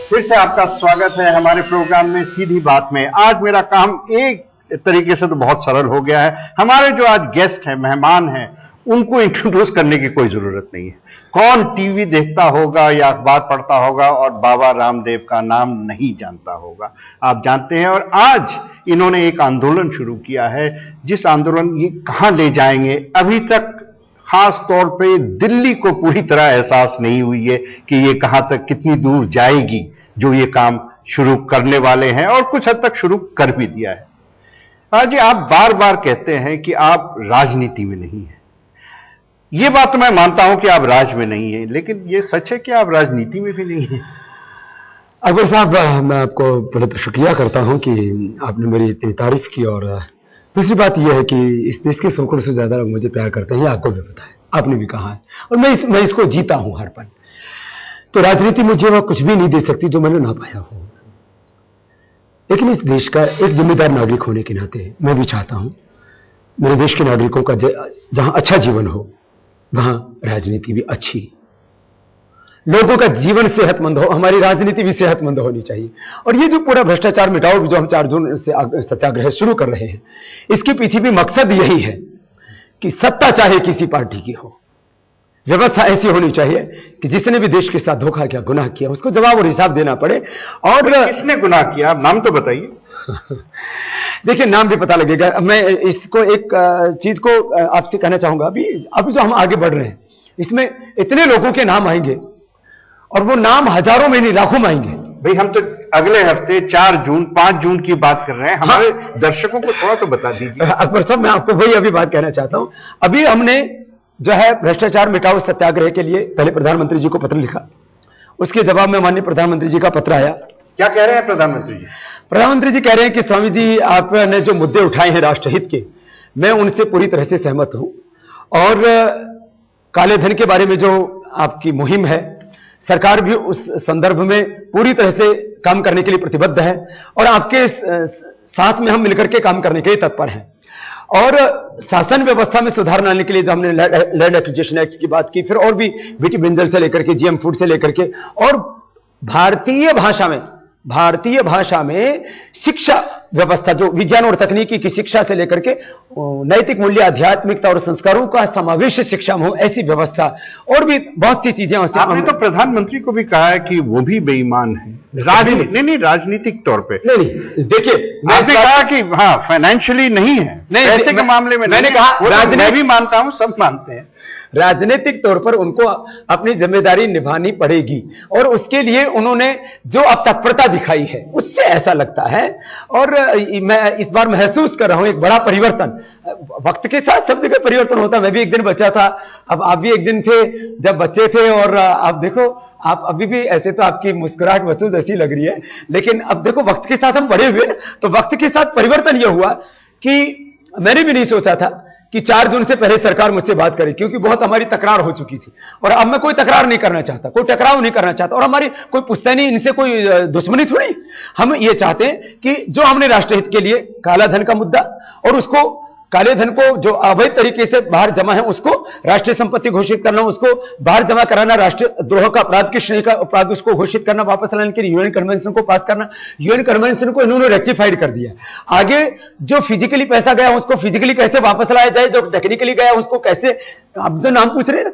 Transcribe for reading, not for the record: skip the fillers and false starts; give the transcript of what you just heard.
फिर से आपका स्वागत है हमारे प्रोग्राम में सीधी बात में। आज मेरा काम एक तरीके से तो बहुत सरल हो गया है। हमारे जो आज गेस्ट हैं, मेहमान हैं, उनको इंट्रोड्यूस करने की कोई जरूरत नहीं है। कौन टीवी देखता होगा या अखबार पढ़ता होगा और बाबा रामदेव का नाम नहीं जानता होगा? आप जानते हैं। और आज इन्होंने एक आंदोलन शुरू किया है, जिस आंदोलन ये कहां ले जाएंगे अभी तक खास तौर पे दिल्ली को पूरी तरह एहसास नहीं हुई है कि ये कहां तक कितनी दूर जाएगी जो ये काम शुरू करने वाले हैं, और कुछ हद तक शुरू कर भी दिया है। आज आप बार बार कहते हैं कि आप राजनीति में नहीं हैं। ये बात तो मैं मानता हूं कि आप राज में नहीं हैं, लेकिन ये सच है कि आप राजनीति में भी नहीं हैं। अकबर साहब, मैं आपको पहले तो शुक्रिया करता हूं कि आपने मेरी इतनी तारीफ की, और दूसरी बात यह है कि इस देश के सैकड़ों से ज्यादा लोग मुझे प्यार करते हैं, आपको भी पता है, आपने भी कहा है, और मैं इसको जीता हूं हर पल। तो राजनीति मुझे वह कुछ भी नहीं दे सकती जो मैंने ना पाया हो, लेकिन इस देश का एक जिम्मेदार नागरिक होने के नाते मैं भी चाहता हूं मेरे देश के नागरिकों का जहां अच्छा जीवन हो वहां राजनीति भी अच्छी, लोगों का जीवन सेहतमंद हो, हमारी राजनीति भी सेहतमंद होनी चाहिए। और ये जो पूरा भ्रष्टाचार मिटाओ जो हम 4 जून से सत्याग्रह शुरू कर रहे हैं, इसके पीछे भी मकसद यही है कि सत्ता चाहे किसी पार्टी की हो, व्यवस्था ऐसी होनी चाहिए कि जिसने भी देश के साथ धोखा किया, गुनाह किया, उसको जवाब और हिसाब देना पड़े। और किसने गुनाह किया, नाम तो बताइए। देखिए, नाम भी पता लगेगा। मैं इसको एक चीज को आपसे कहना चाहूंगा, अभी जो हम आगे बढ़ रहे हैं इसमें इतने लोगों के नाम आएंगे, और वो नाम हजारों में नहीं लाखों में आएंगे। भाई, हम तो अगले हफ्ते 4 जून 5 जून की बात कर रहे हैं। हमारे दर्शकों को थोड़ा तो बता दीजिए। अकबर साहब, मैं आपको वही अभी बात कहना चाहता हूं। अभी हमने जो है भ्रष्टाचार मिटाओ सत्याग्रह के लिए पहले प्रधानमंत्री जी को पत्र लिखा, उसके जवाब में माननीय प्रधानमंत्री जी का पत्र आया। क्या कह रहे हैं प्रधानमंत्री जी? प्रधानमंत्री जी कह रहे हैं कि स्वामी जी, आपने जो मुद्दे उठाए हैं राष्ट्रहित के, मैं उनसे पूरी तरह से सहमत हूं, और काले धन के बारे में जो आपकी मुहिम है, सरकार भी उस संदर्भ में पूरी तरह से काम करने के लिए प्रतिबद्ध है, और आपके साथ में हम मिलकर के काम करने के लिए तत्पर हैं। और शासन व्यवस्था में सुधार लाने के लिए जो हमने लैंड एक्विजिशन एक्ट की बात की, फिर और भी बीटी ब्रिंजल से लेकर के जीएम फूड से लेकर के, और भारतीय भाषा में शिक्षा व्यवस्था, जो विज्ञान और तकनीकी की शिक्षा से लेकर के नैतिक मूल्य, आध्यात्मिकता और संस्कारों का समावेश शिक्षा में हो, ऐसी व्यवस्था, और भी बहुत सी चीजें। आपने तो प्रधानमंत्री को भी कहा है कि वो भी बेईमान है नहीं, राजनीतिक तौर पे नहीं। देखिए, आपने कहा कि हाँ, फाइनेंशियली नहीं है, पैसे के मामले में मैंने कहा, मैं भी मानता हूं, सब मानते हैं, राजनीतिक तौर पर उनको अपनी जिम्मेदारी निभानी पड़ेगी, और उसके लिए उन्होंने जो अब तत्परता दिखाई है उससे ऐसा लगता है। और मैं इस बार महसूस कर रहा हूं एक बड़ा परिवर्तन। वक्त के साथ सब जगह परिवर्तन होता है। मैं भी एक दिन बच्चा था, अब आप भी एक दिन थे जब बच्चे थे, और आप देखो, आप अभी भी ऐसे, तो आपकी मुस्कुराहट महसूस ऐसी लग रही है, लेकिन अब देखो वक्त के साथ हम बड़े हुए, तो वक्त के साथ परिवर्तन यह हुआ कि मैंने भी नहीं सोचा था कि 4 जून से पहले सरकार मुझसे बात करे, क्योंकि बहुत हमारी तकरार हो चुकी थी, और अब मैं कोई तकरार नहीं करना चाहता, कोई टकराव नहीं करना चाहता, और हमारी कोई पुश्तैनी, इनसे कोई दुश्मनी थोड़ी। हम ये चाहते हैं कि जो हमने राष्ट्रहित के लिए काला धन का मुद्दा, और उसको काले धन को जो अवैध तरीके से बाहर जमा है उसको राष्ट्रीय संपत्ति घोषित करना, उसको बाहर जमा कराना, राष्ट्रीय द्रोह का अपराध की श्रेणी का अपराध उसको घोषित करना, वापस लाने के लिए यूएन कन्वेंशन को पास करना। यूएन कन्वेंशन को इन्होंने रेक्टिफाइड कर दिया। आगे जो फिजिकली पैसा गया उसको फिजिकली कैसे वापस लाया जाए, जो टेक्निकली गया उसको कैसे, आप जो नाम पूछ रहे हैं,